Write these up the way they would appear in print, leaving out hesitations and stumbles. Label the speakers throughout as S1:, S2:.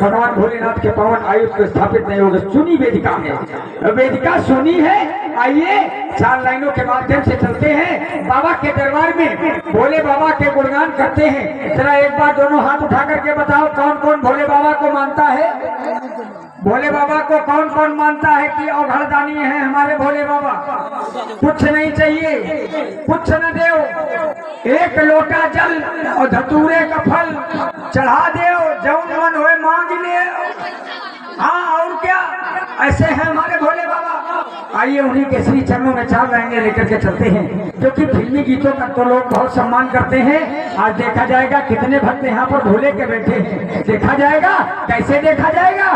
S1: भगवान भोलेनाथ के पावन आयुध स्थापित नहीं होगा। सुनी वेदिका है, वेदिका सुनी है। आइए 4 लाइनों के माध्यम से चलते हैं बाबा के दरबार में, भोले बाबा के गुणगान करते हैं। जरा एक बार दोनों हाथ उठा करके बताओ कौन कौन भोले बाबा को मानता है? भोले बाबा को कौन कौन मानता है कि अवघड़दानी है हमारे भोले बाबा? कुछ नहीं चाहिए, कुछ न दो, एक लोटा जल और धतूरे का फल चढ़ा दो, जौन मन होए मांग ले। हाँ और क्या, ऐसे हैं हमारे भोले बाबा। आइए उन्हीं के श्री चरणों में 4 लाइनें लेकर के चलते हैं, क्योंकि फिल्मी गीतों का तो लोग बहुत सम्मान करते हैं। आज देखा जाएगा कितने भक्त यहाँ पर भोले के बैठे हैं, देखा जाएगा। कैसे देखा जाएगा?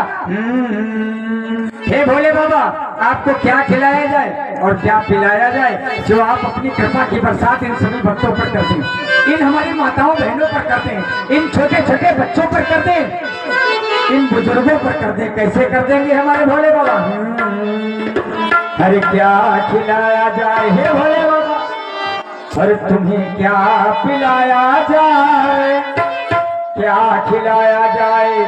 S1: हे भोले बाबा, आपको क्या खिलाया जाए और क्या पिलाया जाए, जो आप अपनी कृपा की बरसात इन सभी भक्तों पर करते हैं, इन हमारी माताओं बहनों पर करते हैं, इन छोटे छोटे बच्चों पर करते हैं, इन बुजुर्गों पर कर दे। कैसे कर देंगे हमारे भोले बाबा? अरे क्या खिलाया जाए हे भोले बाबा, और तुम्हें क्या पिलाया जाए, क्या खिलाया जाए,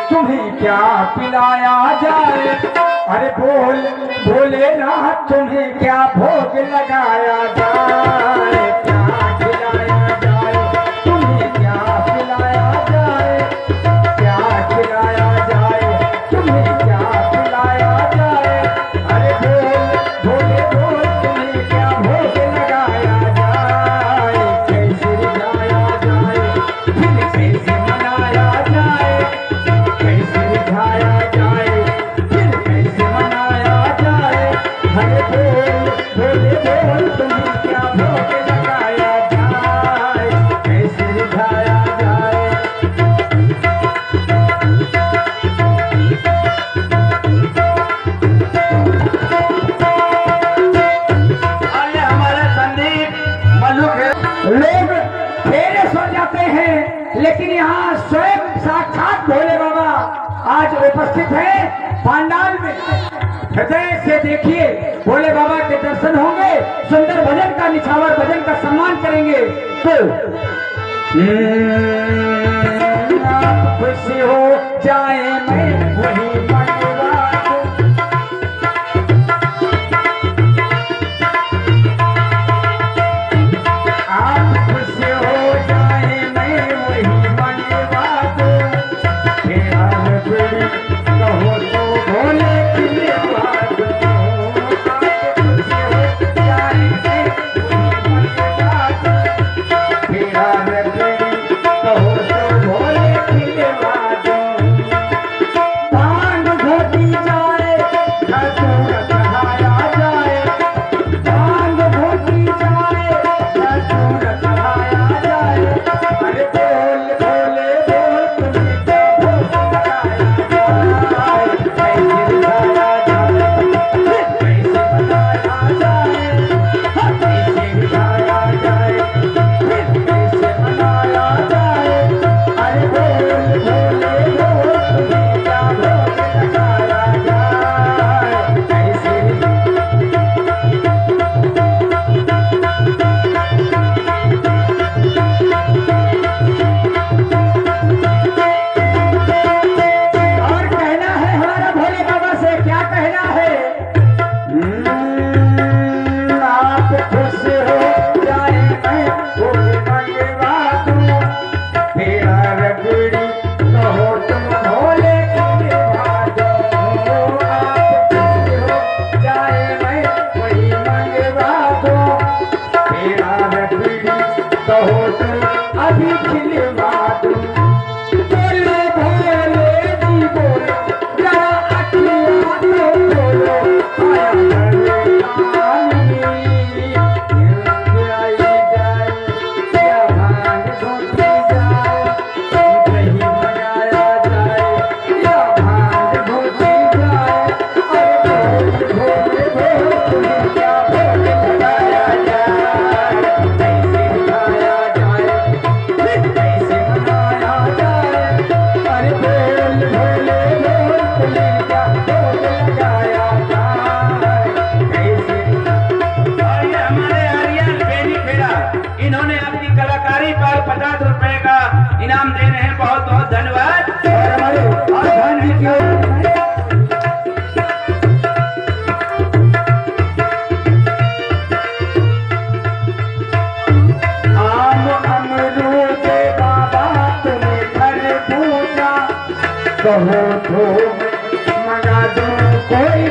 S1: तुम्हें क्या पिलाया जाए। अरे बोल भोलेनाथ, तुम्हें क्या भोग लगाया जाए, क्या खिलाया जाए, तुम्हें क्या पिलाया जाए, क्या खिलाया जाए, तुम्हें क्या पिलाया जाए। अरे बोल तुम्हें क्या भोग लगाया जाए, कैसे रिझाया जाए, फिर कैसे मनाया जाए, कैसे रिझाया जाए, फिर कैसे मनाया जाए। अरे बोल तुम्हें क्या भोग लगाया जाए, कैसे रिझाया जाए। लोग फेरे सो जाते हैं, लेकिन यहाँ स्वयं साक्षात भोले बाबा आज उपस्थित है पंडाल में। हृदय से देखिए, भोले बाबा के दर्शन होंगे, सुंदर भजन का, निछावर भजन का सम्मान करेंगे। तो आप खुशी हो जाए, मैं वही बनवा पांडव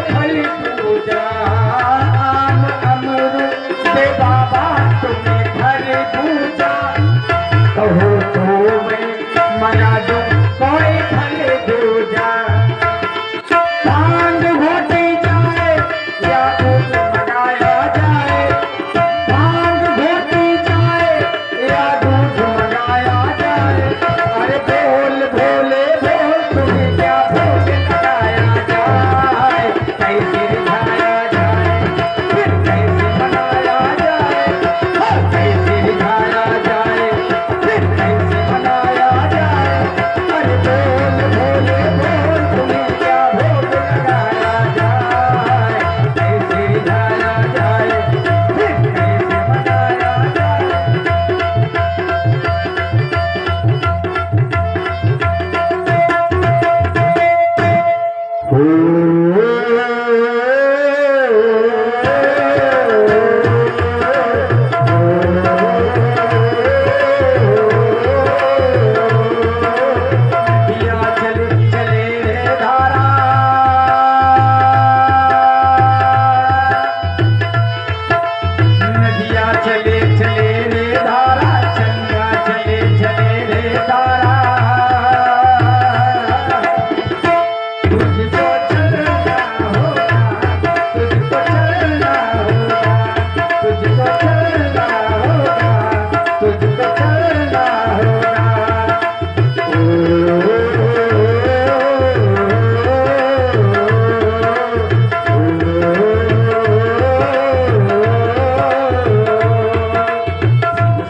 S1: फल पूजा अमृत दे बाबा तुम्हें फल पूजा कहो तो मैं मना दो कोई फल पूजा भांग घोटी जाए या दूध मंगाया जाए भांग घोटी जाए या दूध मंगाया जाए अरे बोल भोले बोल तुम्हें क्या भोग लगाया जाए कैसे रिझाया जाए फिर कैसे मनाया जाए कैसे रिझाया जाए फिर कैसे मनाया जाए अरे बोल भोले बोल तुम्हें क्या भोग लगाया जाए कैसे रिझाया जाए फिर कैसे मनाया जाए नदिया चले चले रे धारा नदिया चले चले रे धारा चंगा चले चले रे धारा तुझको चलना होगा तुझको चलना होगा तुझको चलना होगा तुझको चलना होगा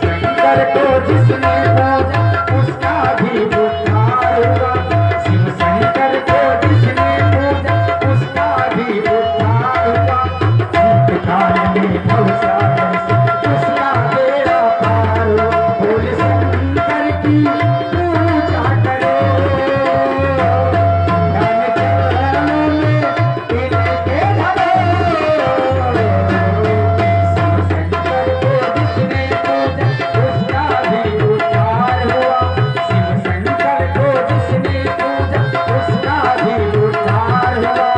S1: शंकर को जिसने पूजा उसका भी उद्धार हुआ शिव शंकर को जिसने पूजा उसका भी उद्धार हुआ अंतकाल में भवसागर से उसका बेड़ा पार हुआ भोले शंकर की पूजा करो ज्ञान चरणों में इनके धरो शिव शंकर को जिसने पूजा उसका भी उद्धार हुआ शिव शंकर को जिसने पूजा उसका भी उद्धार हुआ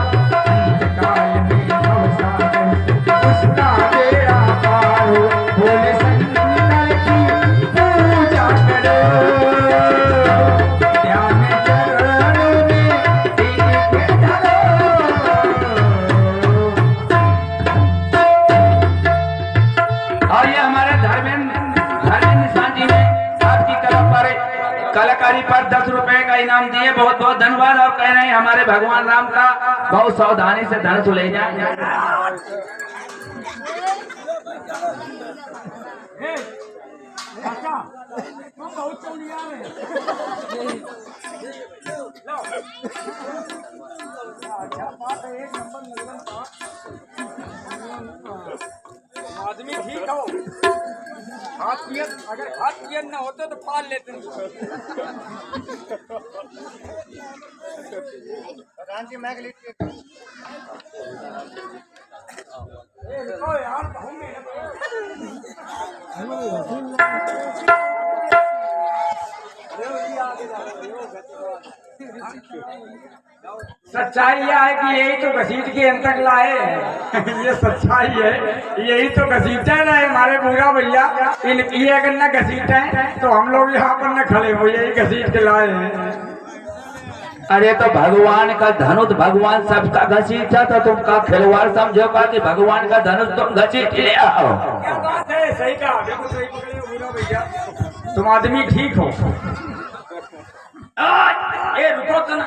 S1: अंतकाल में भवसागर से उसका बेड़ा पार हुआ भोले शंकर की पूजा करो ध्यान चरणों में इनके धरो
S2: और ये हमारे धर्मेंद्र निशान जी ने आपकी तरफ पर कलाकारी पर 10 रुपए का इनाम दिए बहुत बहुत धन्यवाद और कह रहे हैं हमारे भगवान राम का बहुत सावधानी से धनुष ले जाए
S3: आदमी ठीक हो हाथ पियन अगर हाथ पियन ना होते तो पाल लेते प्रधान जी मैं यार
S1: सच्चाई यह है कि यही तो घसीट के अंत तक लाए हैं। ये सच्चाई है, यही तो घसीटे रहे हमारे बूढ़ा भैया। ये अगर न घसीटे तो हम लोग यहाँ पर न खड़े हो, यही घसीट के लाए हैं।
S2: अरे तो भगवान का धनुष भगवान सबका घसीटा तो तुम का खिलवाड़ समझो का कि भगवान का धनुष तुम घसीट ले आओ।
S1: क्या बात है, सही कहा, बिल्कुल सही पकड़े हो बूढ़ा भैया, तुम आदमी ठीक हो।
S2: ये रुको तो ना।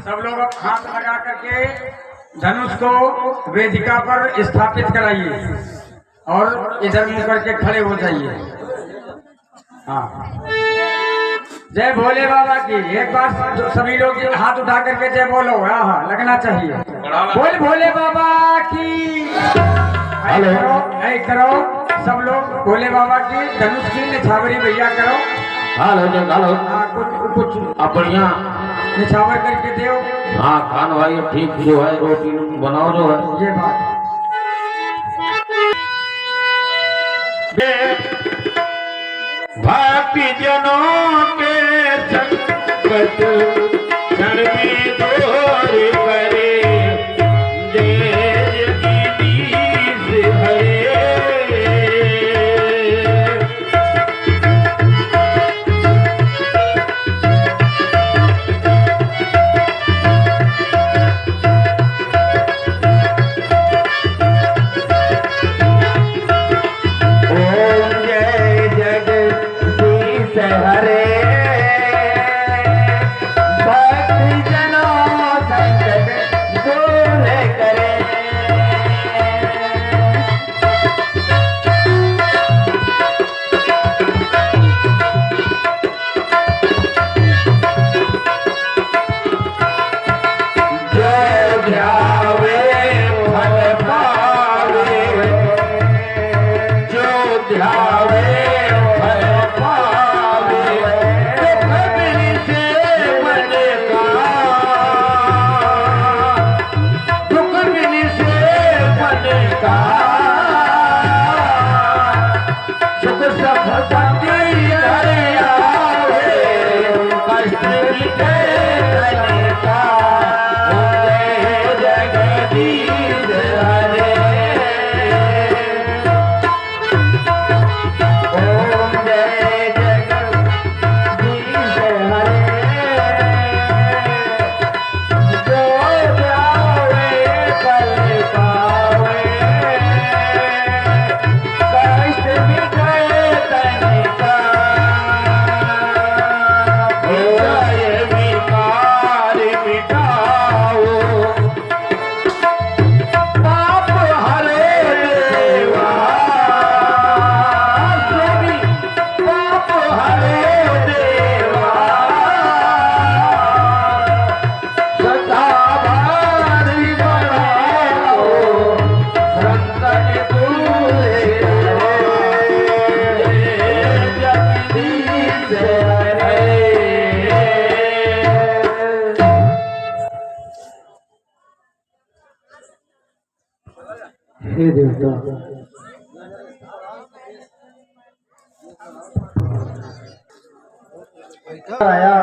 S1: सब लोग अब हाथ लगा करके धनुष को वेदिका पर स्थापित कराइए और इधर मुंह करके खड़े हो जाइए। हाँ, जय भोले बाबा की। एक बार सभी लोग हाथ उठा करके जय बोलो। हाँ, लगना चाहिए। बोल भोले बाबा की। ऐ करो सब लोग भोले बाबा की धनुष की निछावरी भैया करो।
S2: हालो
S1: कुछ
S2: अब बढ़िया
S1: निछावर करके दो।
S2: हाँ खान भाई अब ठीक जो है रोटी बनाओ जो है।
S1: ये बात
S2: भक्ति जनों के संकट क्षण में दूर करे देश की नींद हरे।
S4: हे देवता, आया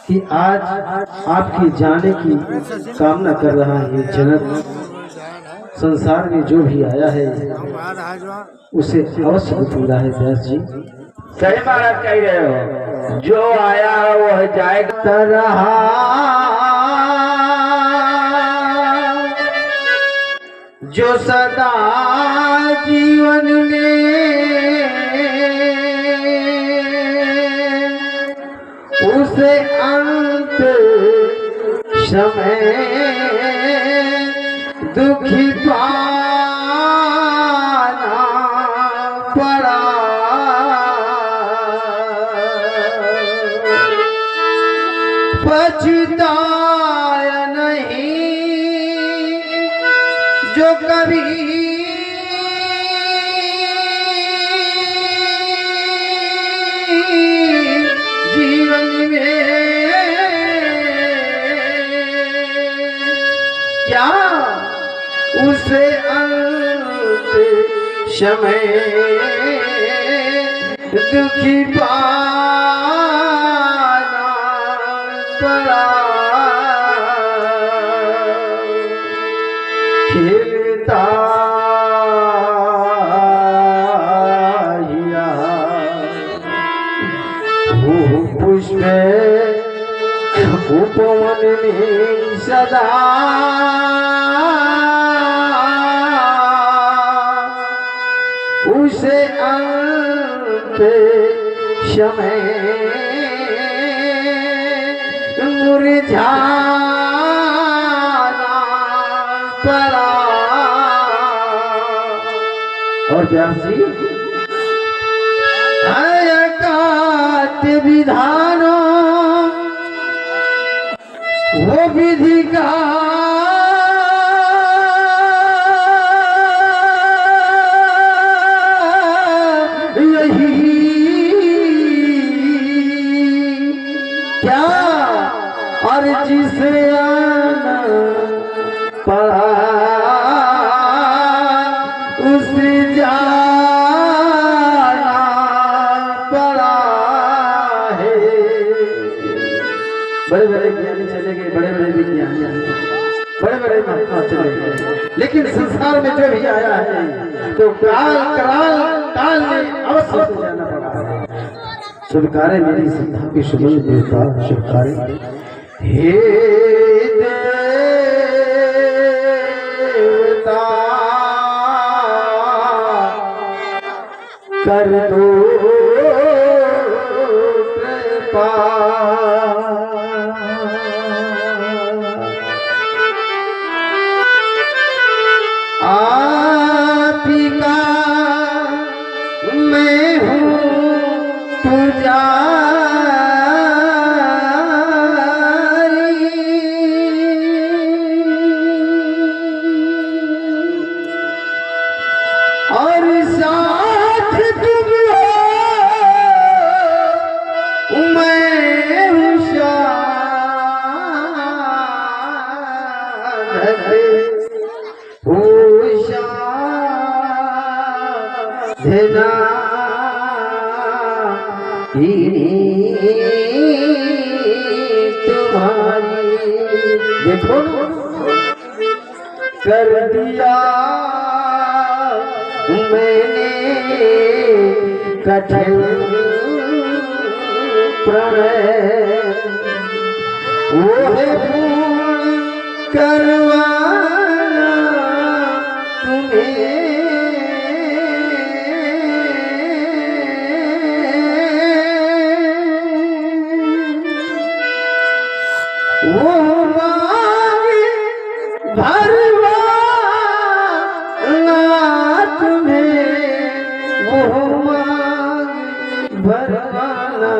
S4: कि आज आपकी जाने की कामना कर रहा है। जनक संसार में जो भी आया है उसे अवश्य पूरा है। व्यास जी
S2: सही महाराज कह रहे हो, जो आया है वह जाएगा।
S4: तरह जो सदा जीवन में उसे अंत समय दुखी पाना पड़ा। पछताया नहीं जो कभी जीवन में क्या उसे अंत समय दुखी पाना पड़ा। खिलता पुष्प उपवन में सदा उसे अंत समय मुरझाना पड़ा। और व्यास जी काट विधानो वो विधि का यही क्या बड़े महात्मा चले गए, लेकिन संसार में जो भी आया है तो काल में अवश्य से जाना पड़ा। स्वीकारे मेरी श्रद्धा की सुमन देवता, स्वीकारे हे देवता कर दो कृपा। आपका मैं हूँ पूजारी, और साथ तुम हो मैं हूँ साधना तुम्हारी। देखो कर दिया मैंने कठिन प्रणय, वो है पूर्ण करवाना तुम्हें। वो मांगे भरवाना तुम्हें, वो मांगे भरवाना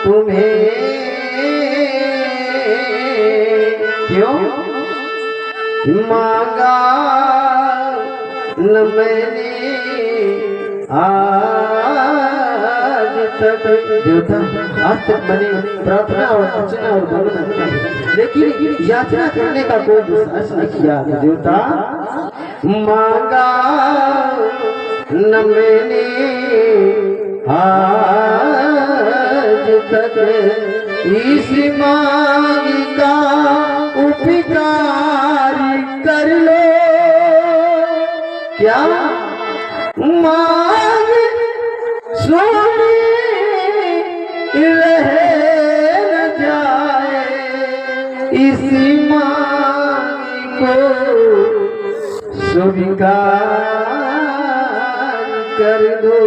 S4: तुम्हें। क्यों मांगा न मैंने आज तक देवता, आज तक मैंने प्रार्थना और अर्चना और वंदना की, लेकिन याचना करने का कोई विश्वास नहीं किया। देवता मांगा न मैंने आज तक, इस मांग का उपकार कर लो। क्या मांग सोनी रहे न जाए, इस मांग को स्वीकार कर दो।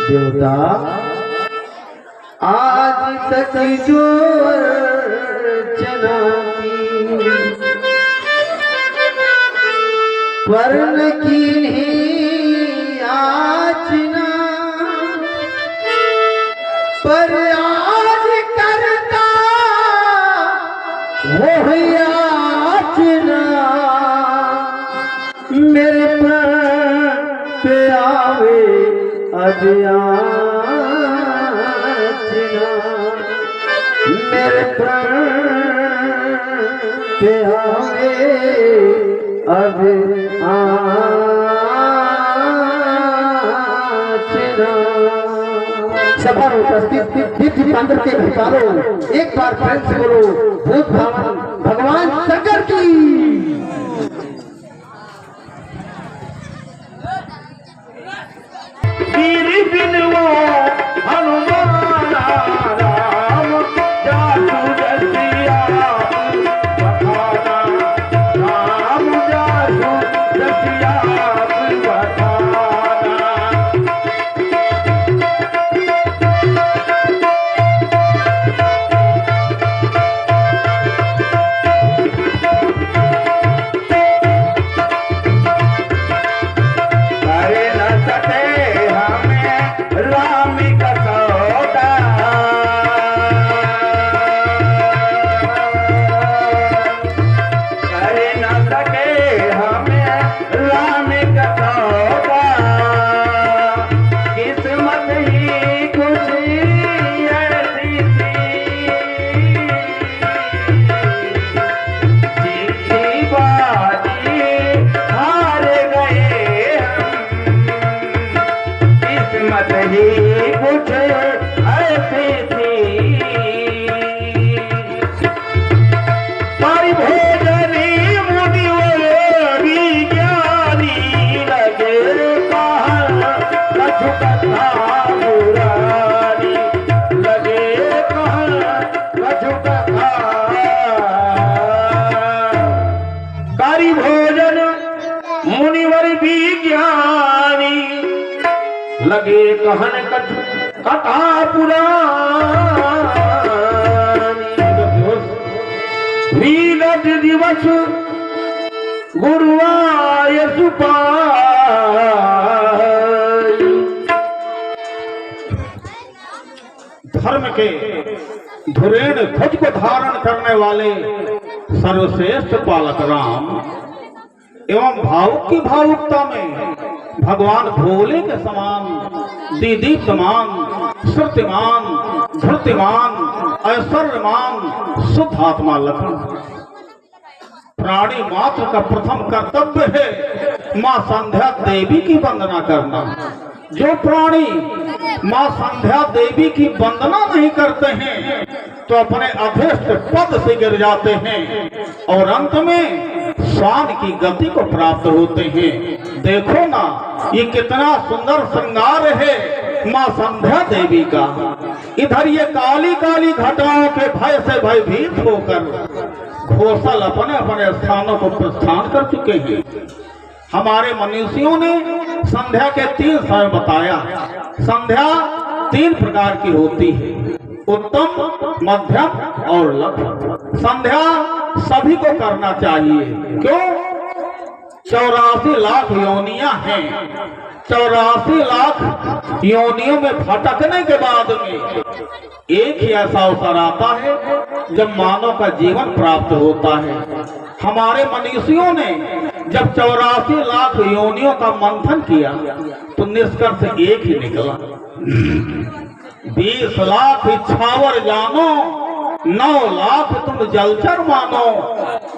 S4: देवता आज तक जो अर्चना की वर्ण की याचना, पर आज करता वो याचना मेरे प्राण पे आवे अब याचना, मेरे प्राण पे आवे अब सभा में उपस्थित दिव्य प्रांगण के अधिकारों, एक बार प्रेम से बोलो भूत भावन भगवान शंकर की। वीर बिन वो हनुमान राम जासु रसिया बखाना, राम जासु रसिया बखाना। लगे कहन कथा पुरानी विगत दिवस गुरुआय सुपाई धर्म के धुरेण ध्वज को धारण करने वाले सर्वश्रेष्ठ पालक राम एवं भावुक की भावुकता में भगवान भोले के समान दीदीप्तमान श्रुतिमान धृतिमान ऐश्वर्यमान शुद्ध आत्मा लखन प्राणी मात्र का प्रथम कर्तव्य है मां संध्या देवी की वंदना करना। जो प्राणी मां संध्या देवी की वंदना नहीं करते हैं तो अपने अभीष्ट पद से गिर जाते हैं और अंत में स्वान की गति को प्राप्त होते हैं। देखो ना ये कितना सुंदर श्रृंगार है मां संध्या देवी का। इधर ये काली काली घटाओं के भय से भयभीत होकर घोषल अपने अपने स्थानों को प्रस्थान कर चुके हैं। हमारे मनीषियों ने संध्या के 3 समय बताया। संध्या 3 प्रकार की होती है, उत्तम, मध्यम और लघु। संध्या सभी को करना चाहिए। क्यों? 84 लाख योनियां हैं। 84 लाख योनियों में भटकने के बाद में एक ही ऐसा अवसर आता है जब मानव का जीवन प्राप्त होता है। हमारे मनीषियों ने जब 84 लाख योनियों का मंथन किया तो निष्कर्ष एक ही निकला। 20 लाख इच्छावर जानो, 9 लाख तुम जलचर मानो,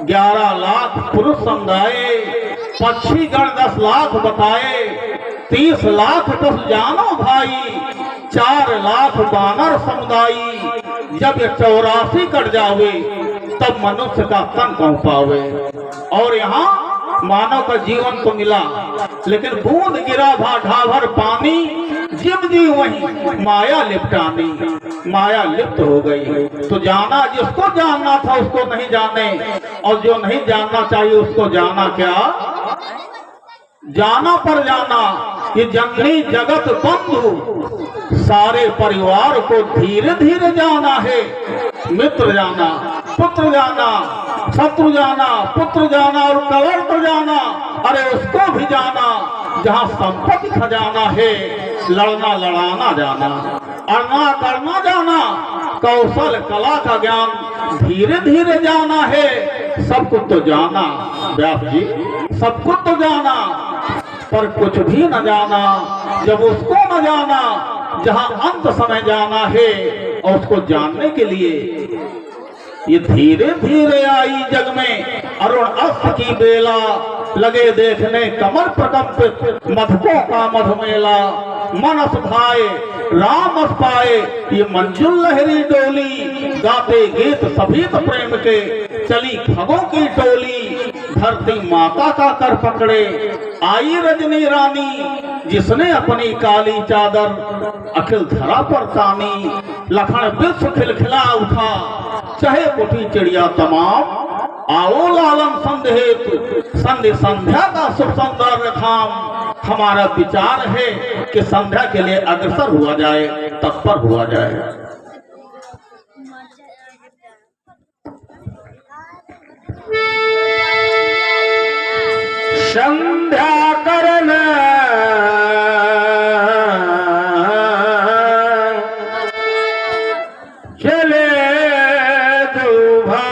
S4: 11 लाख पुरुष समुदाय, पक्षी गण 10 लाख बताए, 30 लाख तुम जानो भाई, 4 लाख बानर समुदायी। जब ये 84 कट जावे तब मनुष्य का तन कह पावे। और यहाँ मानव का जीवन तो मिला लेकिन बूंद गिरा भाठाभर पानी, जिम जी वही माया लिपटानी, माया लिप्त हो गई। तो जाना जिसको जानना था उसको नहीं जाने, और जो नहीं जानना चाहिए उसको जाना क्या? जाना पर जाना। ये जंगली जगत बंधु सारे परिवार को धीरे धीरे जाना है। मित्र जाना, पुत्र जाना, शत्रु जाना, पुत्र जाना और कलर्क जाना, अरे उसको भी जाना। जहाँ संपत्ति खजाना है लड़ना लड़ाना जाना, अड़ना करना जाना, कौशल कला का ज्ञान धीरे धीरे जाना है। सब कुछ तो जाना व्यास जी, सब कुछ तो जाना पर कुछ भी न जाना। जब उसको न जाना जहाँ अंत समय जाना है, और उसको जानने के लिए ये धीरे धीरे आई जग में अरुण अस्त की बेला, लगे देखने कमल प्रकंपित मधुकों का मधुमेला। मनस भाए राम अस पाए ये मंजुल लहरी डोली, गाते गीत सभी तो प्रेम के चली खगों की टोली। धरती माता का कर पकड़े आई रजनी रानी, जिसने अपनी काली चादर अखिल धरा पर तानी। लखन विश्व खिलखिला उठा चाहे उठी चिड़िया तमाम, आओ लालन संदेह संधि संध्या का शुभ सुंदर खाम। हमारा विचार है कि संध्या के लिए अग्रसर हुआ जाए, तत्पर हुआ जाए। संध्या करना चले दो भाई,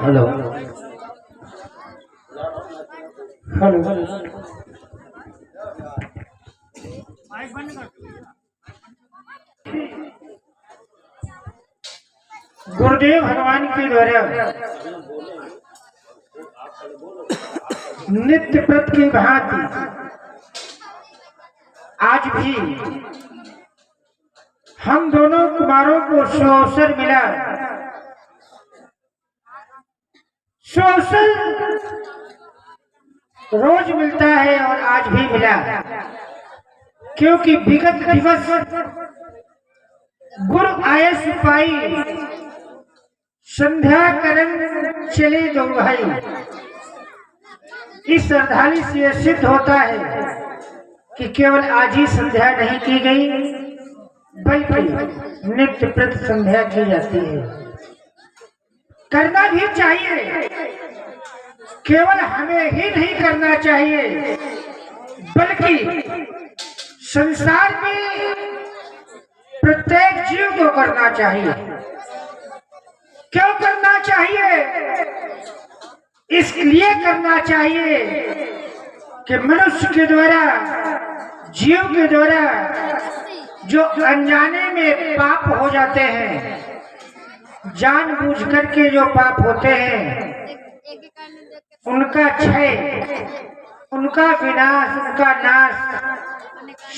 S4: हेलो हेलो
S5: गुरुदेव भगवान के द्वारा नित्य व्रत की भांति आज भी हम दोनों कुमारों को अवसर मिला। अवसर रोज मिलता है और आज भी मिला, क्योंकि विगत दिवस गुरु आए सिपाही संध्या करन चले दो भाई। इस श्रद्धालु से यह सिद्ध होता है कि केवल आज ही संध्या नहीं की गई बल्कि नित्य प्रति संध्या की जाती है। करना भी चाहिए, केवल हमें ही नहीं करना चाहिए बल्कि संसार में प्रत्येक जीव को करना चाहिए। क्यों करना चाहिए? इसलिए करना चाहिए कि मनुष्य के द्वारा, जीव के द्वारा जो अनजाने में पाप हो जाते हैं, जानबूझ करके जो पाप होते हैं, उनका क्षय, उनका विनाश, उनका नाश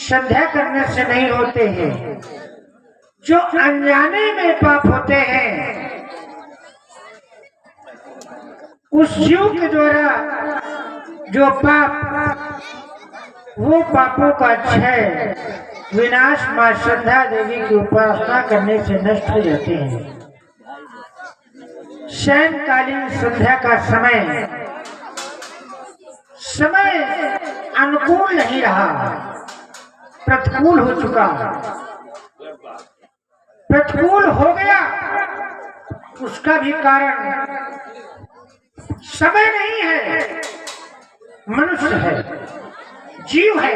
S5: संध्या करने से नहीं होते हैं। जो अनजाने में पाप होते हैं, उस जीव के द्वारा जो पाप, वो पापों का क्षय, विनाश मां संध्या देवी की उपासना करने से नष्ट हो जाते हैं। शयनकालीन संध्या का समय अनुकूल नहीं रहा, प्रतिकूल हो चुका। प्रतिकूल हो गया, उसका भी कारण समय नहीं है, मनुष्य है, जीव है।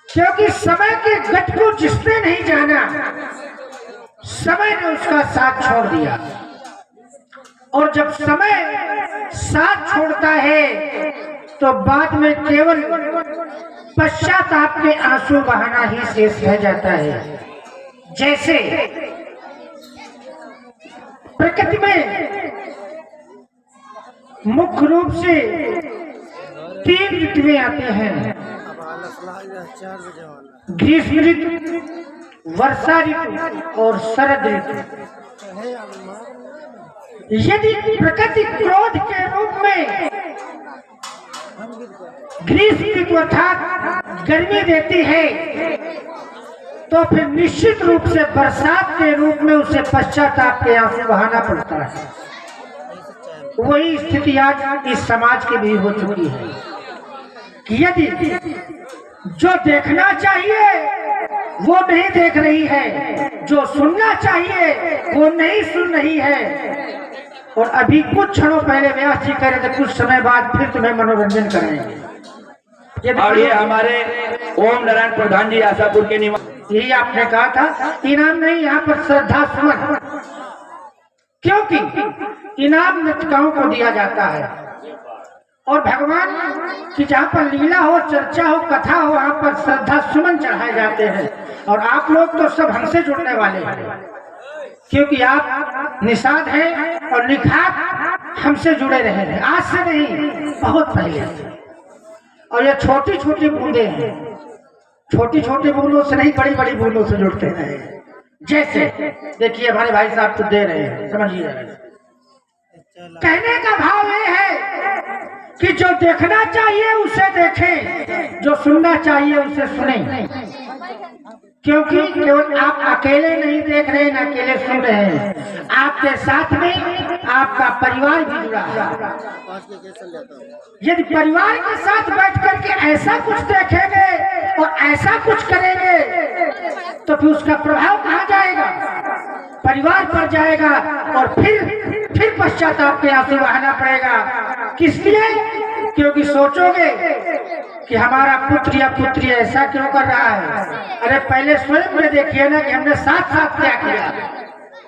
S5: क्योंकि समय के गत को जिसने नहीं जाना, समय ने उसका साथ छोड़ दिया। और जब समय साथ छोड़ता है तो बाद में केवल पश्चाताप के आंसू बहाना ही शेष रह जाता है। जैसे प्रकृति में मुख्य रूप से 3 ऋतुएं आते हैं, ग्रीष्म ऋतु, वर्षा ऋतु और शरद ऋतु। यदि प्रकृति क्रोध के रूप में ग्रीष्म ऋतु अर्थात गर्मी देती है, तो फिर निश्चित रूप से बरसात के रूप में उसे पश्चाताप के आंसू बहाना पड़ता है। वही स्थिति आज इस समाज की भी हो चुकी है कि यदि जो देखना चाहिए वो नहीं देख रही है, जो सुनना चाहिए वो नहीं सुन रही है। और अभी कुछ क्षणों पहले व्यास जी कह रहे थे कुछ समय बाद फिर तुम्हें मनोरंजन करेंगे।
S2: और ये हमारे ओम नारायण प्रधान जी आशापुर के निवासी,
S5: यही आपने कहा था, इनाम नहीं, यहाँ पर श्रद्धा सुमन। क्योंकि इनाम नृत्यकाओं को दिया जाता है और भगवान की जहाँ पर लीला हो, चर्चा हो, कथा हो, वहाँ पर श्रद्धा सुमन चढ़ाए जाते हैं। और आप लोग तो सब हमसे जुड़ने वाले हैं, क्योंकि आप निषाद हैं और निखात हमसे जुड़े रहे हैं, आज से नहीं, बहुत पहले से। और ये छोटी छोटी बूंदे हैं, छोटी छोटी बूंदों से नहीं, बड़ी बड़ी बूंदों से जुड़ते हैं। जैसे देखिए हमारे भाई साहब तो दे रहे हैं, समझिए। कहने का भाव ये है कि जो देखना चाहिए उसे देखें, जो सुनना चाहिए उसे सुने। क्योंकि केवल आप अकेले नहीं देख रहे हैं, अकेले सुन रहे हैं, आपके साथ में आपका परिवार भी जुड़ा है। यदि परिवार के साथ बैठ करके ऐसा कुछ देखेंगे और ऐसा कुछ करेंगे तो फिर उसका प्रभाव कहाँ जाएगा? परिवार पर जाएगा और फिर पश्चाताप के आंसू बहाना पड़ेगा। किस लिए? क्योंकि सोचोगे कि हमारा पुत्र या पुत्री ऐसा क्यों कर रहा है। अरे पहले स्वयं में देखिए ना कि हमने साथ साथ क्या किया।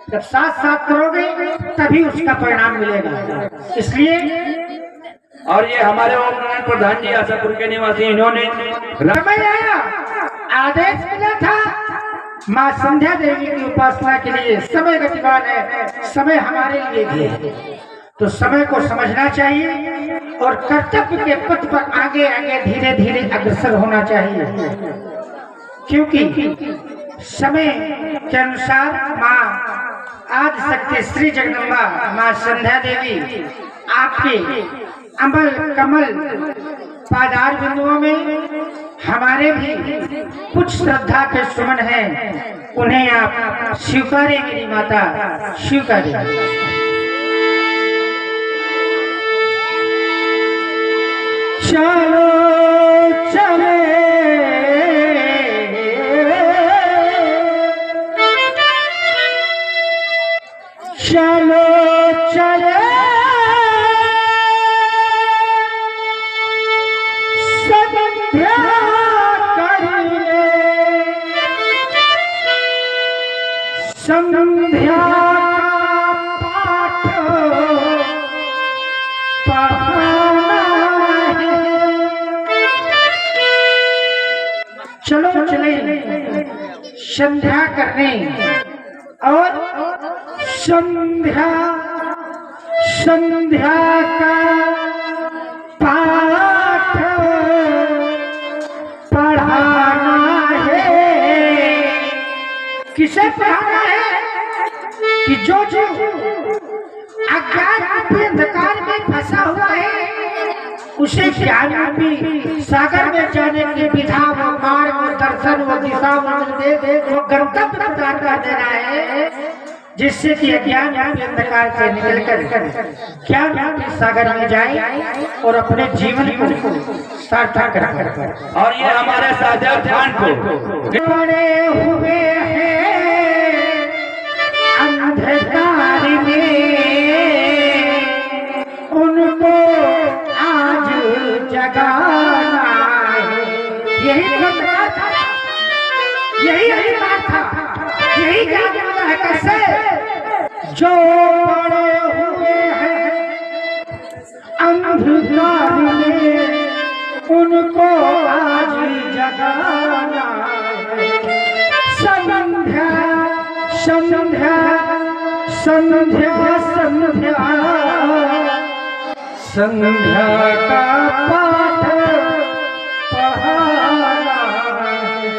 S5: जब साथ साथ करोगे तभी उसका परिणाम मिलेगा। इसलिए
S2: और ये हमारे ओम नारायण प्रधान जी आशापुर के निवासी, इन्होंने
S5: समय आया, आदेश मिला था माँ संध्या देवी की उपासना के लिए। समय गतिमान है, समय हमारे लिए भी है, तो समय को समझना चाहिए और कर्तव्य के पथ पर आगे आगे धीरे धीरे अग्रसर होना चाहिए। क्योंकि समय के अनुसार माँ आदि शक्ति श्री जगदम्बा माँ संध्या देवी आपके अमल कमल पादार बिंदुओं में हमारे भी कुछ श्रद्धा के सुमन हैं, उन्हें आप स्वीकारें मेरी माता, स्वीकारें। चलो चले चलो चले संध्या करिए, संध्या पाठ पढ़ाना है। चलो चले संध्या करने और संध्या संध्या का पाठ पढ़ाना है। किसे पढ़ाना है कि जो जो अज्ञान रूपी अंधकार में फंसा हुआ है उसे ज्ञान रूपी सागर में जाने की विधा, वो मार्ग, वो दर्शन, वो दिशा, वो निर्देश, वो गंतव्य प्रदान कर देना है, जिससे कि अज्ञान रूपी अंधकार से निकलकर ज्ञान रूपी सागर में जाए और अपने जीवन को सार्थक कर।
S2: और ये हमारे साझा ध्यान को
S5: पड़े हुए हैं अंधकार में, उनको आज जगाना है। यही अधिकार था, यही अधिकार था, यही ज्ञान मिला है। कैसे? जो पड़े हुए हैं अंधकार में, उनको आज जगाना है। संध्या संध्या संध्या संध्या संध्या का पाठ पढ़ाना है।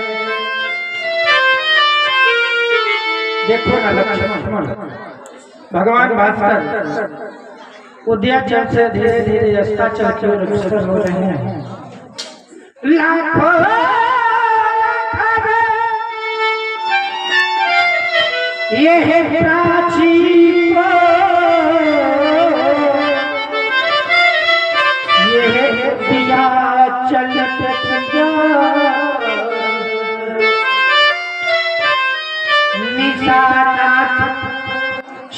S5: देखो ना लक्ष्मण, भगवान भास्कर उद्याचल से धीरे धीरे अस्ताचल की ओर अग्रसर हो रहे हैं। लाखों ये है प्राची को, ये है दिया चलत निशानाथ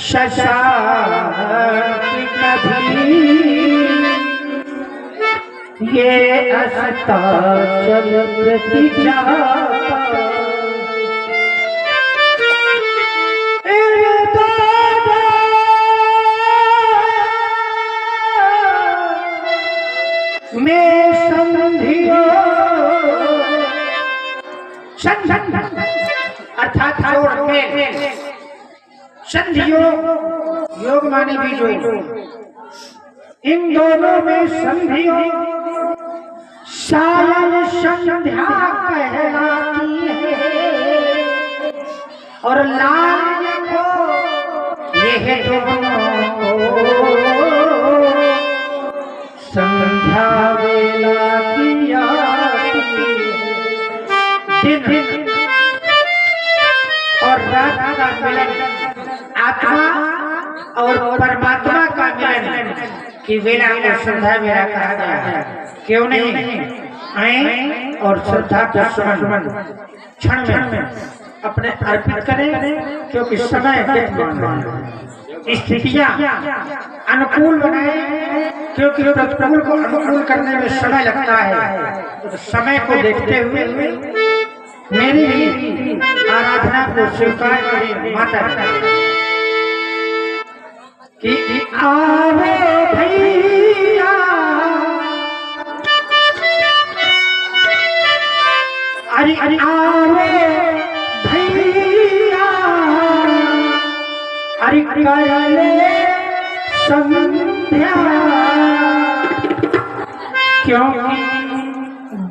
S5: शशांक कभी, ये अस्ताचल प्रति जाता। में संधियो अर्थात जोड़ के संधियो योग माने भी जो इन दोनों में संधियो सायन संध्या कहलाती है। और लाल देखो ये है संध्या वेला की आरती, दिन और रात का मिलन, आत्मा और परमात्मा का मिलन की वेला को संध्या वेला कहा गया है। क्यों नहीं? आए और श्रद्धा का सुमन क्षण में अपने अर्पित करें, क्योंकि समय स्थितियां अनुकूल बनाए, क्योंकि प्रतिकूल को अनुकूल करने में समय लगता है। तो समय को देखते हुए मेरी भी आराधना को स्वीकार करें माता कि आओ भैया, अरे अरे आओ भैया, अरे कर ले संध्या, क्योंकि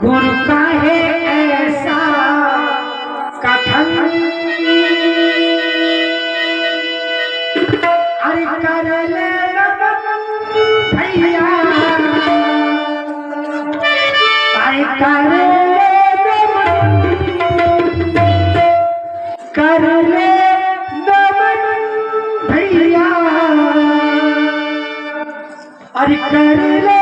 S5: गुरु का है ऐसा कथन, अरे कर ले भैया, कर ले नमन भैया, अरे कर ले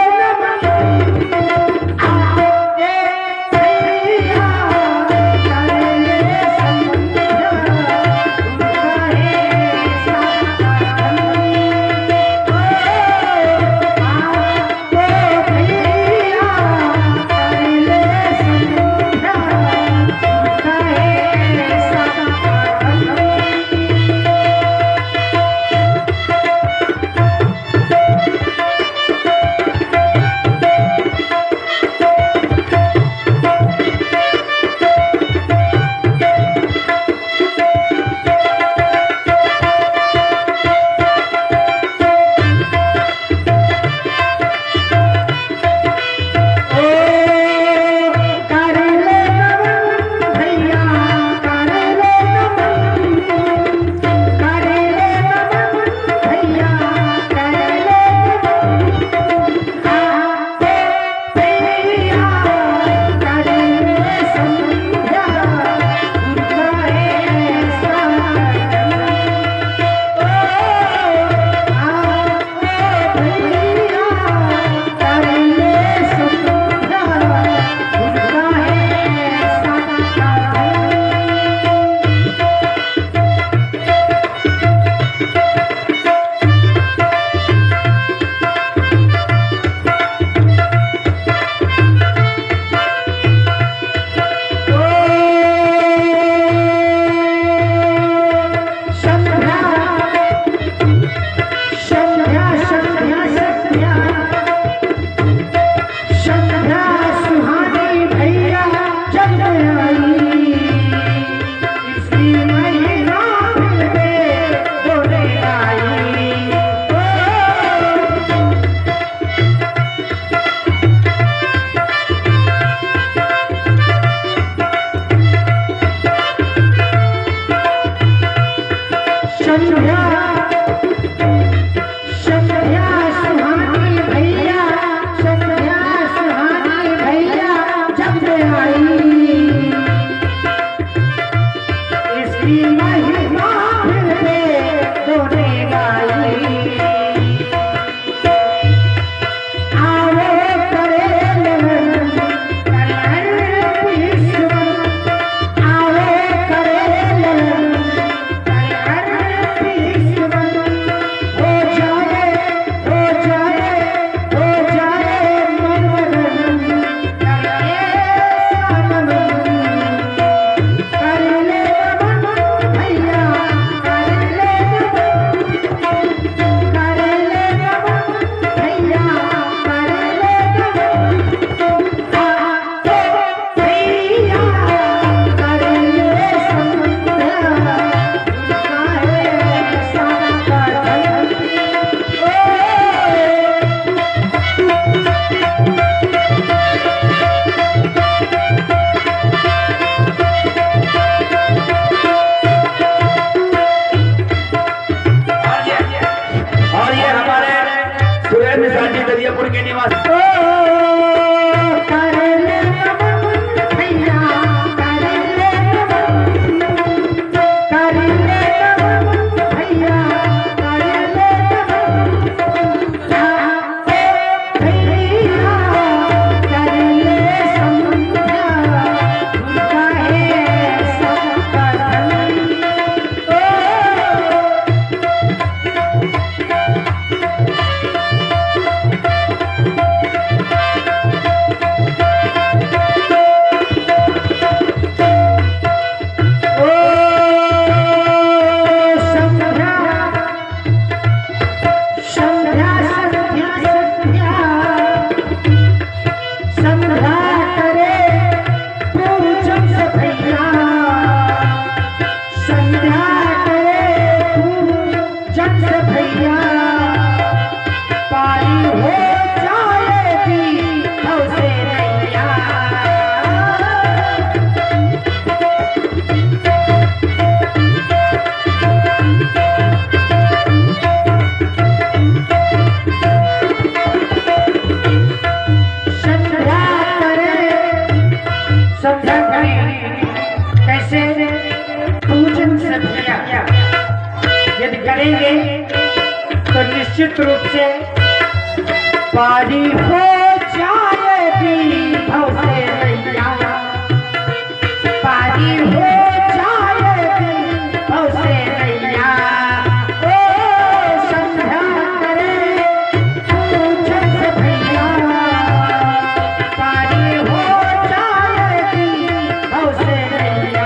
S5: कहेंगे तो निश्चित रूप से पारी हो जाएगी भव से नैया, पारी हो जाएगी भव से नैया। ओ संध्या करे पूछन से भैया, पारी हो जाएगी भव से नैया।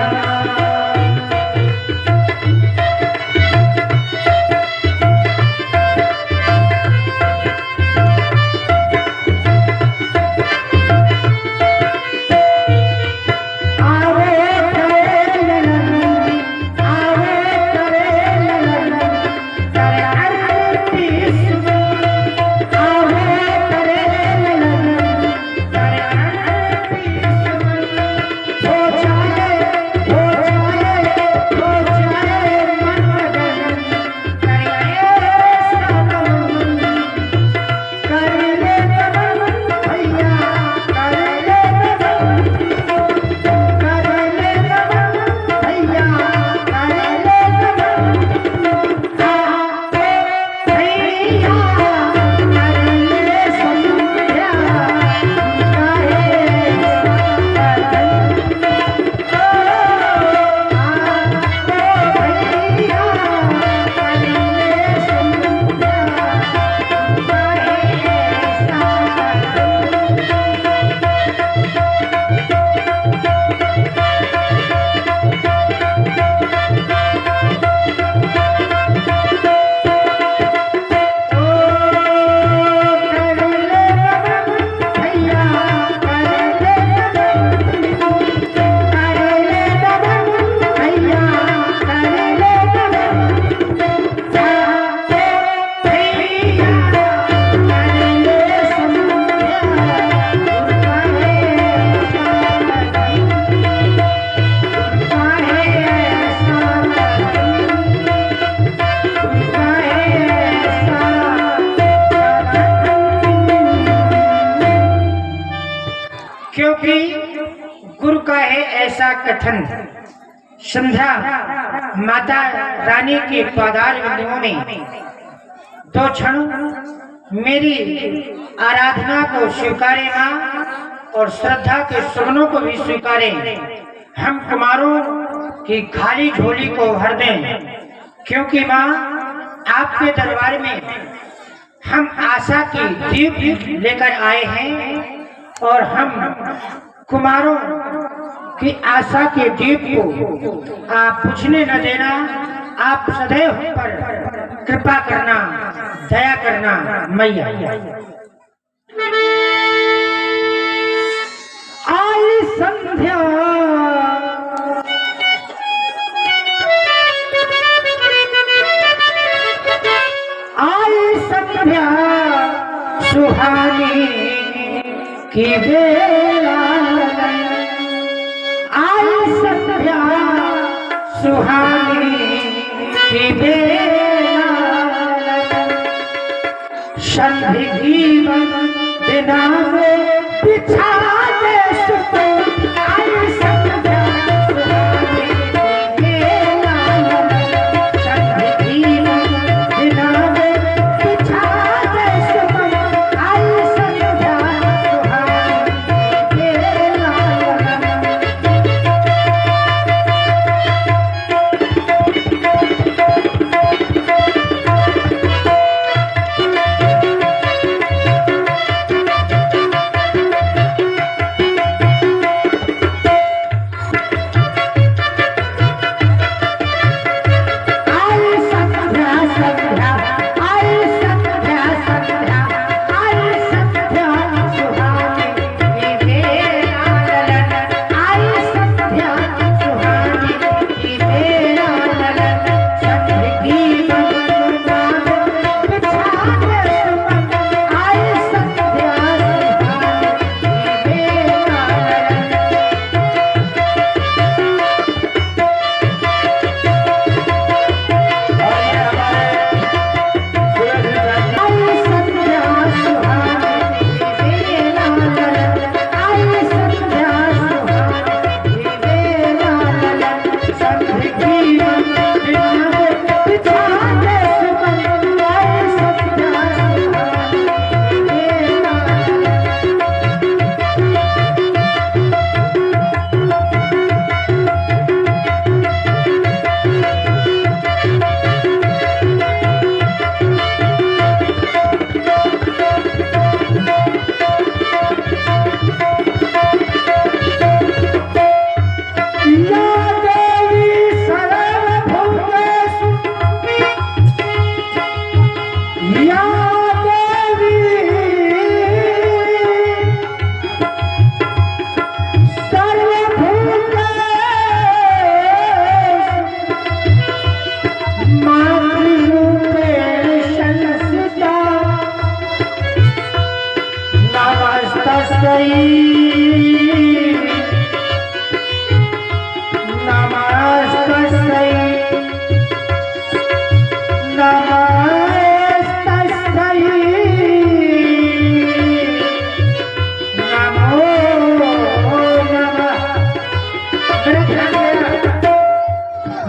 S5: क्योंकि गुरु का है ऐसा कथन, संध्या माता रानी के पादार बिंदुओं में दो क्षण मेरी आराधना को स्वीकारे माँ, और श्रद्धा के सुमनों को भी स्वीकारे। हम कुमारों की खाली झोली को भर दें, क्योंकि माँ आपके दरबार में हम आशा की दीप लेकर आए हैं, और हम कुमारों की आशा के दीप को आप बुझने न देना। आप सदैव हम पर कृपा करना, दया करना मैया। आई संध्या आई संध्या सुहानी की बेला, आई संध्या सुहानी की बेला, संधि जीवन दिना में बिछा दे सुतो। आई संध्या सुहानी की बेला, संधि जीवन दिना में बिछा दे सुतो। आई संध्या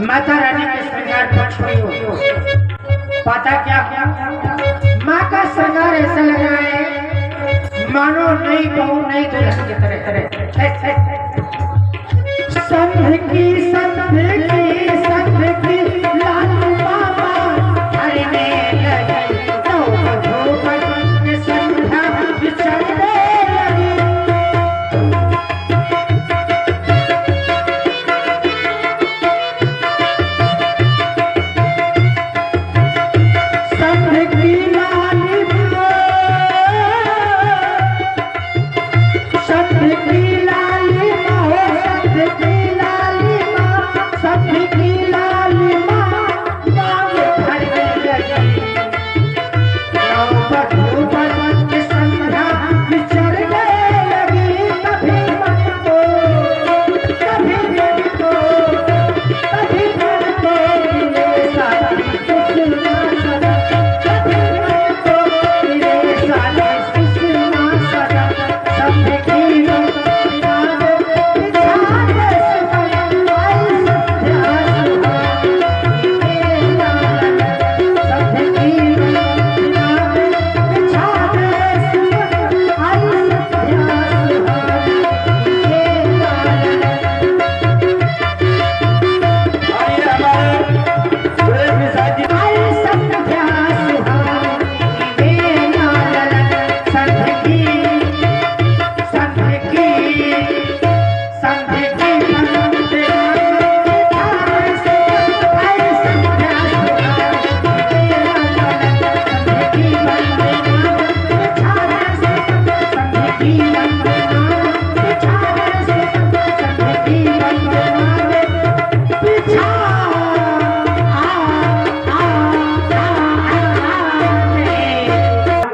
S5: माता रानी के श्रृंगार पक्ष में हो, पता क्या माँ का श्रृंगार ऐसा लग रहा है मानो नई बहू नई दुल्हन की तरह। संध की लाल बाबा हरि में लगी तो धोपट में संध्या बिछड़ने लगी।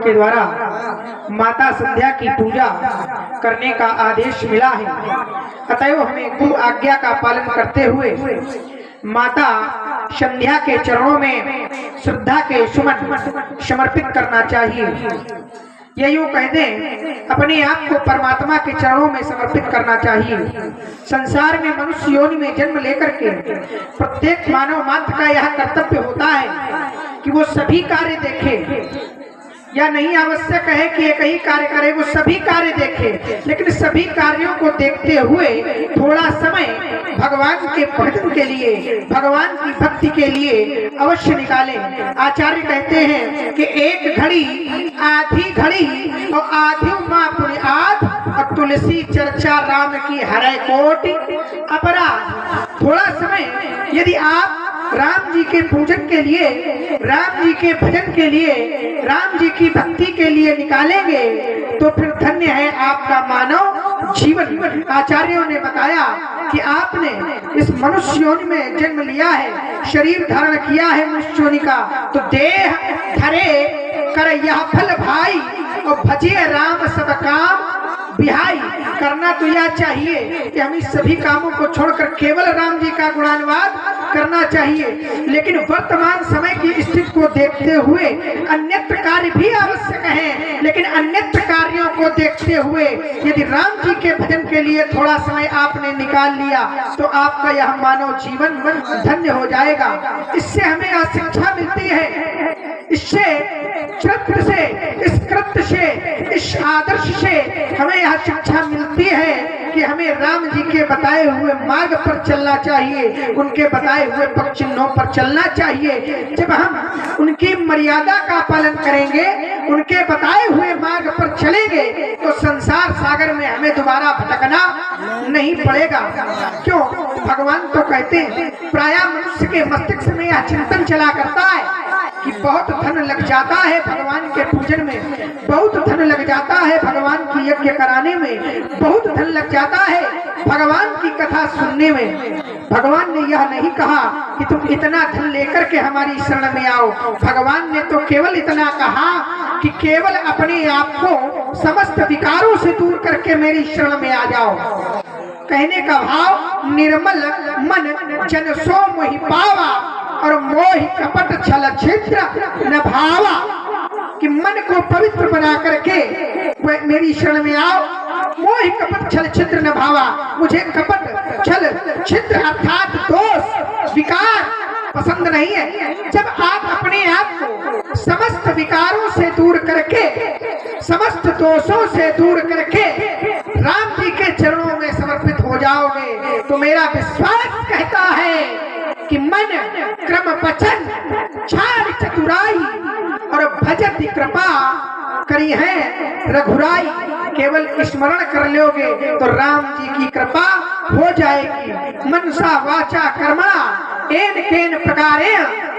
S5: के द्वारा माता संध्या की पूजा करने का आदेश मिला है। अतएव हमें गुरु आज्ञा का पालन करते हुए माता संध्या के चरणों में श्रद्धा के सुमन समर्पित करना चाहिए। ये यूं कह दें अपने आप को परमात्मा के चरणों में समर्पित करना चाहिए। संसार में मनुष्य योनि में जन्म लेकर के प्रत्येक मानव मात्र का यह कर्तव्य होता है कि वो सभी कार्य देखे, या नहीं आवश्यक है कि एक ही कार्य करे, वो सभी कार्य देखे, लेकिन सभी कार्यों को देखते हुए थोड़ा समय भगवान के भजन के लिए, भगवान की भक्ति के लिए अवश्य निकालें। आचार्य कहते हैं कि एक घड़ी आधी घड़ी और आधी माँ पुण्याद और तुलसी चर्चा राम की हरै कोटि अपराध। थोड़ा समय यदि आप राम जी के पूजन के लिए, राम जी के भजन के लिए, राम जी की भक्ति के लिए निकालेंगे तो फिर धन्य है आपका मानव जीवन। आचार्यों ने बताया कि आपने इस मनुष्य योनि में जन्म लिया है, शरीर धारण किया है मनुष्य योनि का, तो देह धरे कर यह फल भाई और भजिए राम सब काम बिहाई। करना तो यह चाहिए कि हम इस सभी कामों को छोड़कर केवल राम जी का गुणानुवाद करना चाहिए, लेकिन वर्तमान समय की स्थिति को देखते हुए अन्यत्र कार्य भी आवश्यक है, लेकिन अन्यत्र कार्यों को देखते हुए यदि राम जी के भजन के लिए थोड़ा समय आपने निकाल लिया तो आपका यह मानव जीवन धन्य हो जाएगा। इससे हमें यह शिक्षा मिलती है, इससे चरित्र से, इस कृत्य से, इस आदर्श से हमें यह शिक्षा मिलती है कि हमें राम जी के बताए हुए मार्ग पर चलना चाहिए, उनके बताए हुए पग चिन्हों पर चलना चाहिए। जब हम उनकी मर्यादा का पालन करेंगे, उनके बताए हुए मार्ग पर चलेंगे तो संसार सागर में हमें दोबारा भटकना नहीं पड़ेगा। क्यों? भगवान तो कहते हैं प्रायः मनुष्य के मस्तिष्क में यह चिंतन चला करता है कि बहुत धन लग जाता है भगवान के पूजन में, बहुत धन लग जाता है भगवान की यज्ञ कराने में, बहुत धन लग जाता है भगवान की कथा सुनने में। भगवान ने यह नहीं कहा कि तुम इतना धन लेकर के हमारी शरण में आओ। भगवान ने तो केवल इतना कहा कि केवल अपने आप को समस्त विकारों से दूर करके मेरी शरण में आ जाओ। कहने का भाव, निर्मल मन जन सो मोहि पावा और मोहि कपट छल छिद्र न भावा, कि मन को पवित्र बना करके मेरी शरण में आओ। मोहि कपट छल छिद्र न भावा, मुझे कपट छल छिद्र अर्थात दोष विकार पसंद नहीं है। जब आप अपने आप को समस्त विकारों से दूर करके, समस्त दोषों से दूर करके राम जी के चरणों में समर्पित हो जाओगे तो मेरा विश्वास कहता है कि मन क्रम वचन छाड़ चतुराई और भजति कृपा करी है रघुराई। केवल स्मरण कर लोगे तो राम जी की कृपा हो जाएगी। मनसा वाचा कर्मणा एन केन प्रकारे,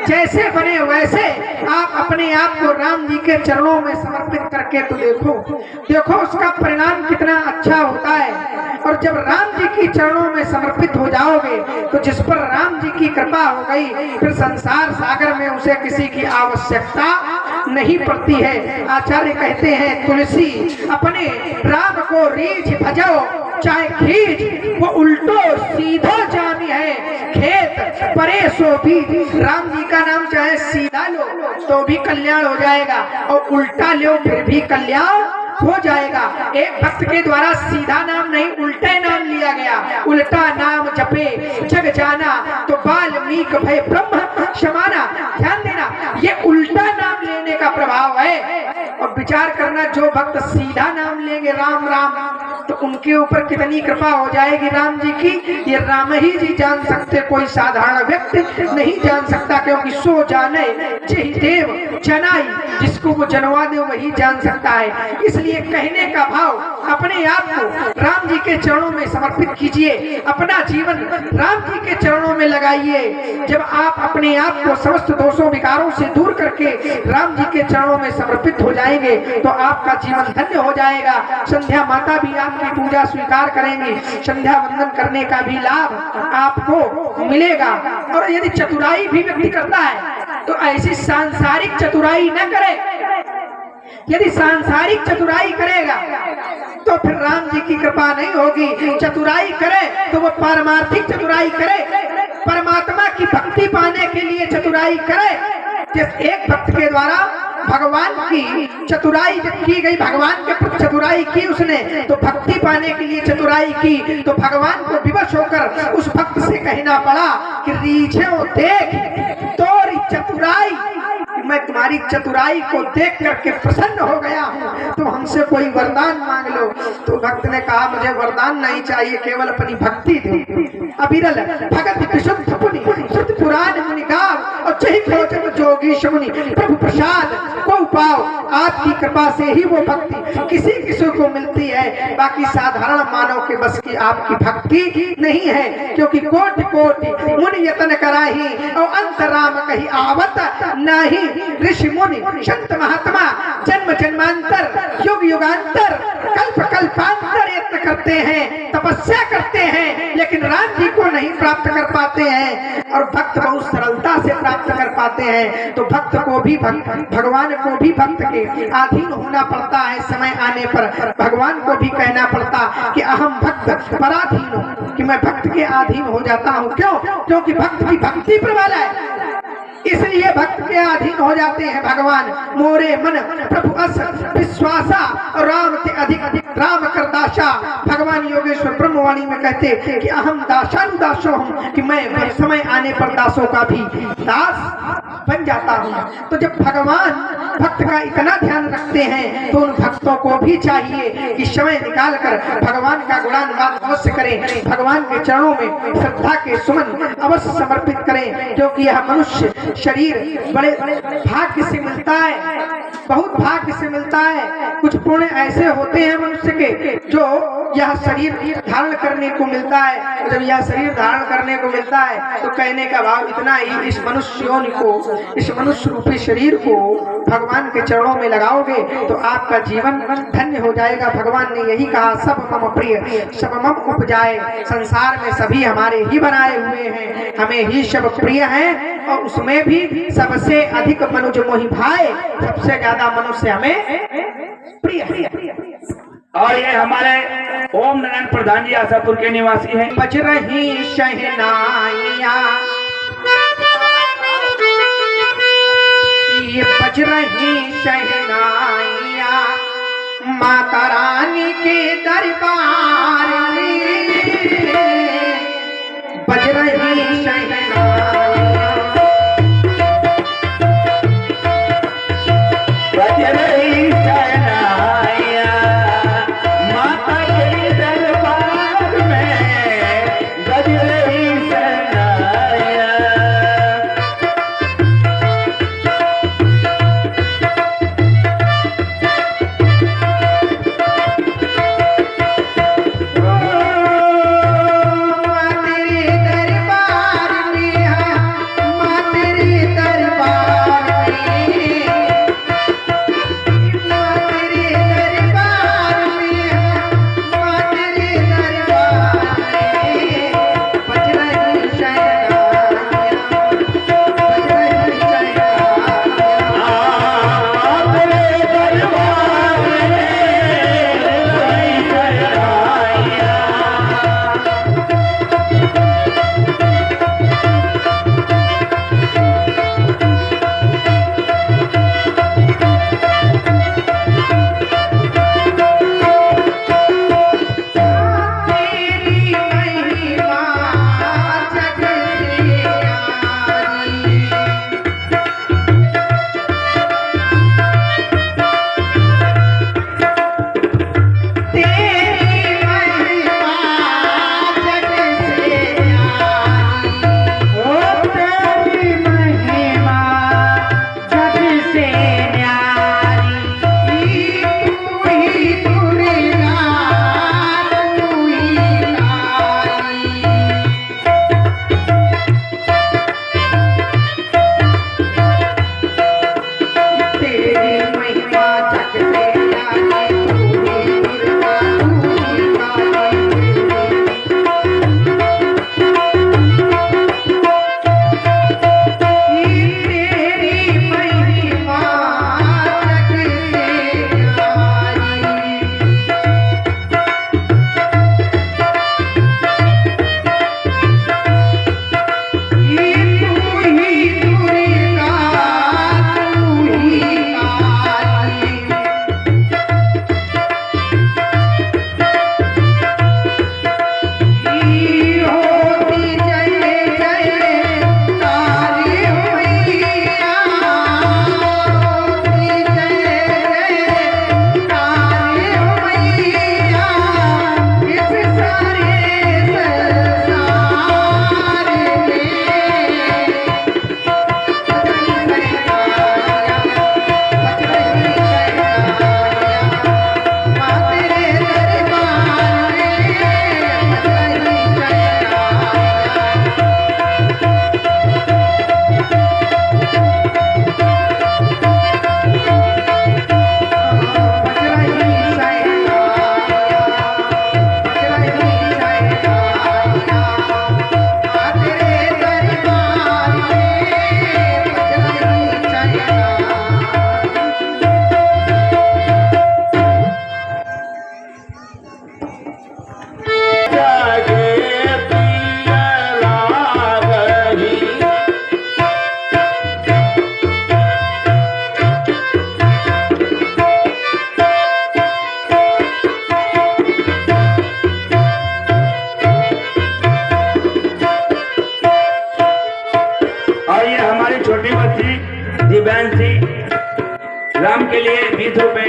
S5: जैसे बने वैसे आप अपने आप को राम जी के चरणों में समर्पित करके तो देखो उसका परिणाम कितना अच्छा होता है। और जब राम जी की चरणों में समर्पित हो जाओगे तो जिस पर राम जी की कृपा हो गई फिर संसार सागर में उसे किसी की आवश्यकता नहीं पड़ती है। आचार्य कहते हैं, तुलसी अपने राम को रीझ भजो चाहे खींच, वो उल्टो सीधो जानी है खेत परे सो भी। राम जी का नाम चाहे सीधा लो तो भी कल्याण हो जाएगा और उल्टा लो फिर भी कल्याण हो जाएगा। एक भक्त के द्वारा सीधा नाम नहीं उल्टे नाम लिया गया। उल्टा नाम जपे जग जाना तो वाल्मीकि भय ब्रह्म क्षमाना। ध्यान देना, ये उल्टा नाम लेने का प्रभाव है। और विचार करना, जो भक्त सीधा नाम लेंगे राम राम तो उनके ऊपर कितनी कृपा हो जाएगी राम जी की, ये राम ही जी जान सकते, कोई साधारण व्यक्ति नहीं जान सकता। क्योंकि सो जाने जय देव जनाई, जिसको वो जनवा दे वही जान सकता है। इसलिए कहने का भाव, अपने आप को राम जी के चरणों में समर्पित कीजिए, अपना जीवन राम जी के चरणों में लगाइए। जब आप अपने आप को समस्त दोषों विकारों से दूर करके राम जी के चरणों में समर्पित हो जाएंगे तो आपका जीवन धन्य हो जाएगा। संध्या माता भी आपकी पूजा स्वीकार करेंगी, संध्या वंदन करने का भी लाभ आपको मिलेगा। और यदि चतुराई भी व्यक्ति करता है तो ऐसी सांसारिक चतुराई न करे। यदि सांसारिक चतुराई करेगा तो फिर राम जी की कृपा नहीं होगी। चतुराई करे तो वो पारमार्थिक चतुराई करे, परमात्मा की भक्ति पाने के लिए चतुराई करे। जिस एक भक्त के द्वारा भगवान की चतुराई जब की गई, भगवान के प्रति चतुराई की उसने तो भक्ति पाने के लिए चतुराई की, तो भगवान को विवश होकर उस भक्त से कहना पड़ा कि रीझो देख तोरी चतुराई, मैं तुम्हारी चतुराई को देख करके प्रसन्न हो गया हूँ, तुम हमसे कोई वरदान मांग लो। तो भक्त ने कहा, मुझे वरदान नहीं चाहिए, केवल अपनी भक्ति दो। अविरल भगत विशुद्ध पुनि श्रुति पुराण मुनि गाव और चही खोजत जोगी शमुनि, प्रभु प्रसाद को पाओ। आपकी कृपा से ही वो भक्ति किसी किसी को मिलती है, बाकी साधारण मानव के बस की आपकी भक्ति नहीं है। क्योंकि कोटि कोटि मुनि यतन कराही और अंतराम कही आवत नहीं। ऋषि मुनि संत महात्मा जन्म जन्मांतर युग युगांतर कल्प कल्पांतर यत्न करते हैं, तपस्या करते हैं, लेकिन राम जी को नहीं प्राप्त कर पाते हैं। और भक्त बहुत सरलता से प्राप्त कर पाते हैं। तो भक्त को भी भगवान को भी भक्त के अधीन होना पड़ता है। समय आने पर भगवान को भी कहना पड़ता कि अहम भक्त पराधीन हूँ, कि मैं भक्त के अधीन हो जाता हूँ। क्यों? क्योंकि भक्त की भक्ति प्रबल है, इसलिए भक्त के अधीन हो जाते हैं भगवान। मोरे मन प्रभु अस विश्वासा राम के अधिक अधिक राम कर दासा। भगवान योगेश्वर ब्रह्मवाणी में कहते कि अहम दासानुदासो हूँ, कि मैं समय आने पर दासों का भी दास बन जाता हूँ। तो जब भगवान भक्त का इतना ध्यान रखते हैं तो उन भक्तों को भी चाहिए कि समय निकालकर भगवान का गुणानुवाद अवश्य करें, भगवान के चरणों में श्रद्धा के सुमन अवश्य समर्पित करें, क्योंकि यह मनुष्य शरीर बड़े भाग्य से मिलता है, बहुत भाग्य से मिलता है। कुछ पुण्य ऐसे होते हैं मनुष्य के जो यह शरीर धारण करने को मिलता है। जब यह शरीर धारण करने को मिलता है तो कहने का भाव इतना ही, इस मनुष्य योनि को, इस मनुष्य रूपी शरीर को भगवान के चरणों में लगाओगे तो आपका जीवन धन्य हो जाएगा। भगवान ने यही कहा, सब मम प्रिय सब मम उपजाए। संसार में सभी हमारे ही बनाए हुए हैं, हमें ही सब प्रिय हैं, और उसमें भी सबसे अधिक मनुज मोहि भाए, सबसे ज्यादा मनुष्य हमें प्रिय है।
S2: और ये हमारे ओम नारायण प्रधान जी आशापुर के निवासी हैं।
S5: बज रही शहनाइया, ये बज रही शहनाइया माता रानी के दरबार में, बज रही शहनाइया,
S2: बज रही शहनाइया माता के दरबार में, बज रही शहनाइया।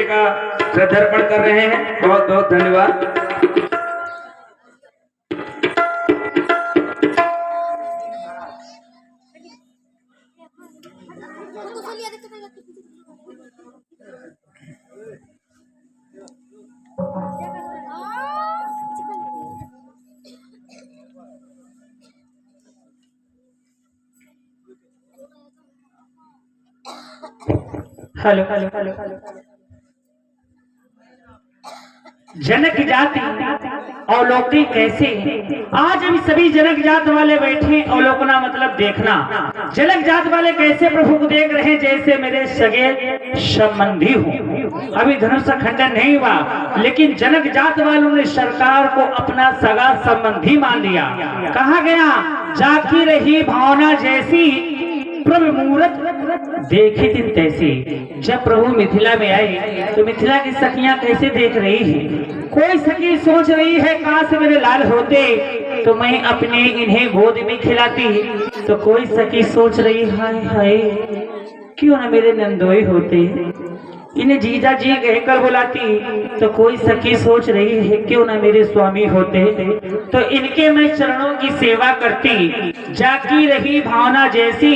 S2: रुपए का श्रद्धार्पण कर रहे हैं। बहुत बहुत धन्यवाद।
S5: हेलो जनक जाति अवलोकनी कैसे? आज हम सभी जनक जात वाले बैठे, अवलोकना मतलब देखना। जनक जात वाले कैसे प्रभु को देख रहे हैं? जैसे मेरे सगे संबंधी हो। अभी धनुष का खंडन नहीं हुआ, लेकिन जनक जात वालों ने सरकार को अपना सगा संबंधी मान लिया। कहा गया, जाकी रही भावना जैसी प्रभु मूरत देखी दिन तैसी। जब प्रभु मिथिला में आए तो मिथिला की सखियां कैसे देख रही है? कोई सखी सोच रही है, काश मेरे लाल होते तो मैं अपने इन्हें गोद में खिलाती। तो कोई सखी सोच रही, हाय हाय क्यों ना मेरे नंदोई होते, इन्हें जीजा जी कहकर बुलाती। तो कोई सखी सोच रही है, क्यों ना मेरे स्वामी होते तो इनके मैं चरणों की सेवा करती। जाकी रही भावना जैसी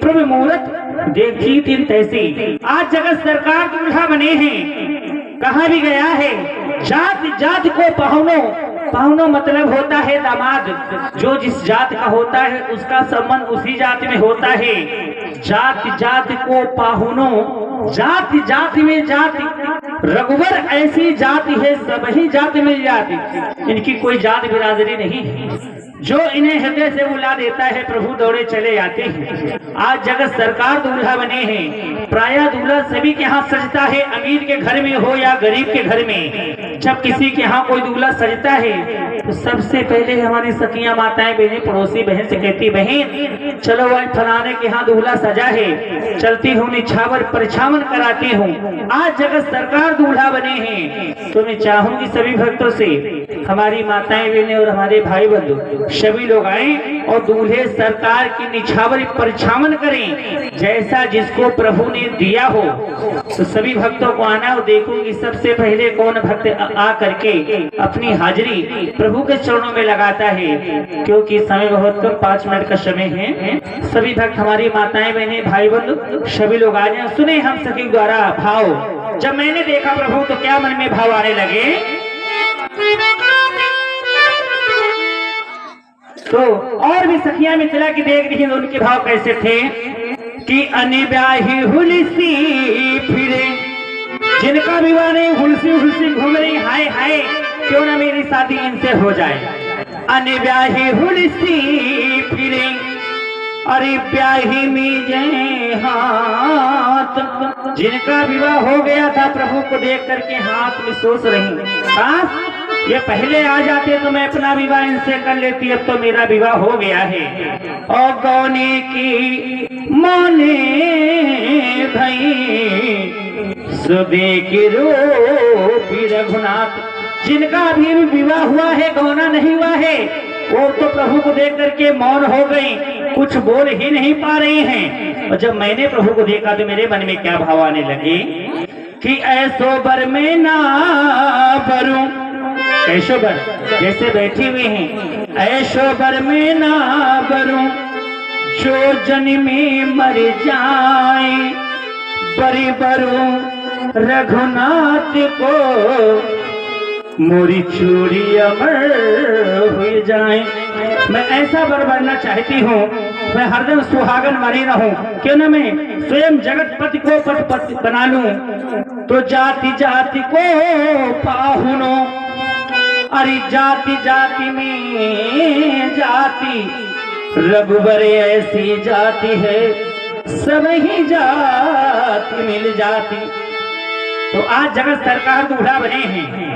S5: प्रभु मूरत देखी दिन तैसी। आज जगत सरकार दूल्हा बने हैं। कहा भी गया है, जात जात को पहुनो। पहुनो मतलब होता है दामाद। जो जिस जात का होता है उसका संबंध उसी जात में होता है। जात जात को पाहुनो, जाति जाति में जाति। रघुवर ऐसी जाति है, सब ही जाति मिल जाती। इनकी कोई जात बिरादरी नहीं है। जो इन्हें हृदय से बुला देता है प्रभु दौड़े चले आते हैं। आज जगत सरकार दूल्हा बने हैं। प्रायः दूल्हा सभी के यहाँ सजता है, अमीर के घर में हो या गरीब के घर में। जब किसी के यहाँ कोई दूल्हा सजता है तो सबसे पहले हमारी सखियां माताएं बहनें पड़ोसी बहन से कहती, बहन चलो आज फलाने के यहाँ दूल्हा सजा है, चलती हूँ निछावर परछावन कराती हूँ। आज जगत सरकार दूल्हा बने हैं। तो मैं चाहूंगी सभी भक्तों से, हमारी माताएं बहनें और हमारे भाई बंधु सभी लोग आए और दूल्हे सरकार की निछावर परछावन करें, जैसा जिसको प्रभु ने दिया हो। तो सभी भक्तों को आना और देखूंगी सबसे पहले कौन भक्त आ करके अपनी हाजिरी प्रभु के चरणों में लगाता है। क्योंकि समय बहुत कम, 5 मिनट का समय है। सभी भक्त हमारी माताएं बहनें भाई बंधु सभी लोग आ जाए। सुने हम सखी द्वारा भाव। जब मैंने देखा प्रभु तो क्या मन में भाव आने लगे। तो और भी सखियां मिथिला की देख रही, उनके भाव कैसे थे कि अनब्याही हुलसी फिरे, जिनका विवाह नहीं हुलसी हुलसी घूम रही, हाय हाय क्यों ना मेरी शादी इनसे हो जाए। अनब्याही हुलसी फिरे, अरे ब्याही में जय हाथ, जिनका विवाह हो गया था प्रभु को देख करके हाथ में सोच रही, ये पहले आ जाते तो मैं अपना विवाह इनसे कर लेती, अब तो मेरा विवाह हो गया है। और गौने की माने भई सुदे के रूपी रघुनाथ, जिनका अभी विवाह हुआ है गौना नहीं हुआ है, वो तो प्रभु को देख करके मौन हो गई, कुछ बोल ही नहीं पा रहे हैं। और जब मैंने प्रभु को देखा तो मेरे मन में क्या भाव आने लगे कि ऐसो बर में ना बरूं, ऐशो बर जैसे बैठी हुई हैं, ऐशो बर में ना बरूं, जो जन में मर जाए, बरी बरूं रघुनाथ को, मोरी चूड़ी अमर हो जाए। मैं ऐसा वर बनना चाहती हूँ, मैं हरदम सुहागन वाली रहूं, क्यों न मैं स्वयं जगत पति को पति बना लूं। तो जाति जाति को पाहुनो, अरे जाति जाति में जाति, रघुबर ऐसी जाति है, सब ही जाति मिल जाती। तो आज जगत सरकार दूल्हा बने हैं।